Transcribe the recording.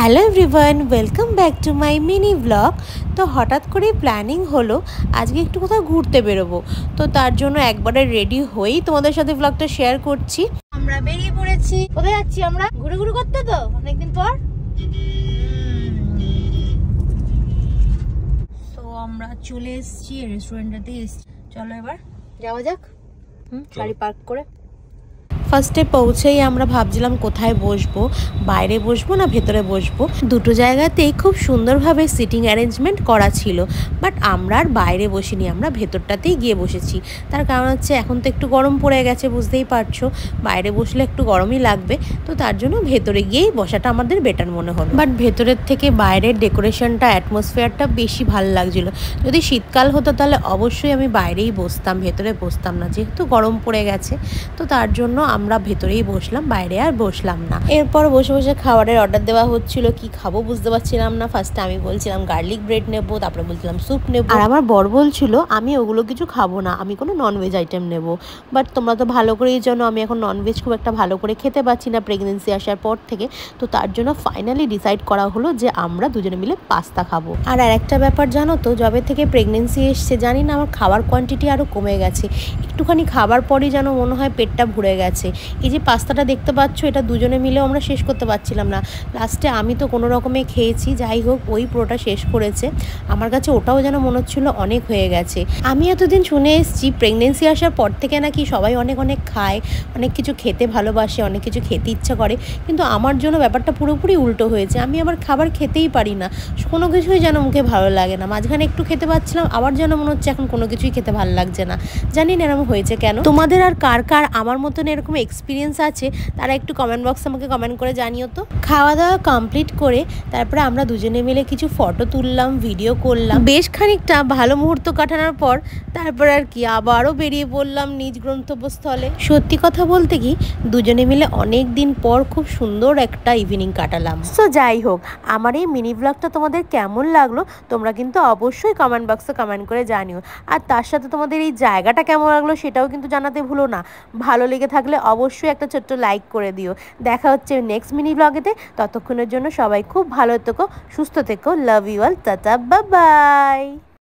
Hello everyone, welcome back to my mini blog. তো হঠাৎ করেই প্ল্যানিং হলো আজকে একটু কোথাও ঘুরতে বেরোবো। তো তার জন্য একবারে রেডি হয়েই তোমাদের সাথে ব্লগটা শেয়ার করছি। আমরা বেরিয়ে পড়েছি। কোথায় যাচ্ছি আমরা? ঘুরে ঘুরে করতে তো অনেকদিন পর। তো আমরা চলে এসেছি রেস্টুরেন্টটাতে এসেছি। চলো এবার যাওয়া যাক। গাড়ি পার্ক করে ফার্স্টে পৌঁছেই আমরা ভাবছিলাম কোথায় বসবো, বাইরে বসবো না ভেতরে বসবো। দুটো জায়গাতেই খুব সুন্দরভাবে সিটিং অ্যারেঞ্জমেন্ট করা ছিল, বাট আমরা আর বাইরে বসিনি, আমরা ভেতরটাতেই গিয়ে বসেছি। তার কারণ হচ্ছে এখন তো একটু গরম পড়ে গেছে, বুঝতেই পারছো, বাইরে বসলে একটু গরমই লাগবে। তো তার জন্য ভেতরে গিয়েই বসাটা আমাদের বেটার মনে হলো। বাট ভেতরের থেকে বাইরের ডেকোরেশনটা, অ্যাটমসফিয়ারটা বেশি ভালো লাগছিলো। যদি শীতকাল হতো তাহলে অবশ্যই আমি বাইরেই বসতাম, ভেতরে বসতাম না, যেহেতু গরম পড়ে গেছে। তো তার জন্য আমরা ভেতরেই বসলাম, বাইরে আর বসলাম না। এরপর বসে বসে খাবারের অর্ডার দেওয়া হচ্ছিল, কি খাবো বুঝতে পারছিলাম না। ফার্স্টে আমি বলছিলাম গার্লিক ব্রেড নেবো, তারপরে বলছিলাম স্যুপ নেবো, আর আমার বর বলছিল আমি ওগুলো কিছু খাবো না, আমি কোনো ননভেজ আইটেম নেবো। বাট তোমরা তো ভালো করেই জানো আমি এখন ননভেজ খুব একটা ভালো করে খেতে পারছি না প্রেগনেন্সি আসার পর থেকে। তো তার জন্য ফাইনালি ডিসাইড করা হলো যে আমরা দুজনে মিলে পাস্তা খাবো। আর একটা ব্যাপার জানো তো, যবে থেকে প্রেগনেন্সি এসছে জানি না আমার খাবার কোয়ান্টিটি আরও কমে গেছে। একটুখানি খাবার পরই যেন মনে হয় পেটটা ভরে গেছে। এই যে পাস্তাটা দেখতে পাচ্ছ, এটা দুজনে মিলেও আমরা শেষ করতে পারছিলাম না। লাস্টে আমি তো কোনো রকমে খেয়েছি, যাই হোক ওই পুরোটা শেষ করেছে। আমার কাছে ওটাও যেন মনে হচ্ছিল অনেক হয়ে গেছে। আমি এতদিন শুনে এসেছি প্রেগনেন্সি আসার পর থেকে নাকি সবাই অনেক অনেক খায়, অনেক কিছু খেতে ভালোবাসে, অনেক কিছু খেতে ইচ্ছা করে, কিন্তু আমার জন্য ব্যাপারটা পুরোপুরি উল্টো হয়েছে। আমি আমার খাবার খেতেই পারি না, কোনো কিছুই যেন মুখে ভালো লাগে না। মাঝখানে একটু খেতে পাচ্ছিলাম, আবার যেন মনে হচ্ছে এখন কোনো কিছুই খেতে ভালো লাগছে না। জানি না এরকম হয়েছে কেন। তোমাদের আর কার কার আমার মতন এরকম এক্সপিরিয়েন্স আছে তারা একটু কমেন্ট বক্সে আমাকে কমেন্ট করে জানিও তো। খাওয়া দাওয়া কমপ্লিট করে তারপরে আমরা দুজনে মিলে কিছু ফটো তুললাম, ভিডিও করলাম। বেশ খানিকটা ভালো মুহূর্ত কাটানোর পর তারপর আর কি আবারও বেরিয়ে পড়লাম নিজ গন্তব্যস্থলে। সত্যি কথা বলতে কি, দুজনে মিলে অনেক দিন পর খুব সুন্দর একটা ইভিনিং কাটালাম। সো যাই হোক, আমার এই মিনি ব্লগটা তোমাদের কেমন লাগলো তোমরা কিন্তু অবশ্যই কমেন্ট বক্সে কমেন্ট করে জানিও। আর তার সাথে তোমাদের এই জায়গাটা কেমন লাগলো সেটাও কিন্তু জানাতে ভুলো না। ভালো লেগে থাকলে অবশ্যই একটা ছোট্ট লাইক করে দিও। দেখা হচ্ছে নেক্সট মিনি ব্লগেতে। ততক্ষণের জন্য সবাই খুব ভালো থেকো, সুস্থ থেকো। Love you all, tata, bye by.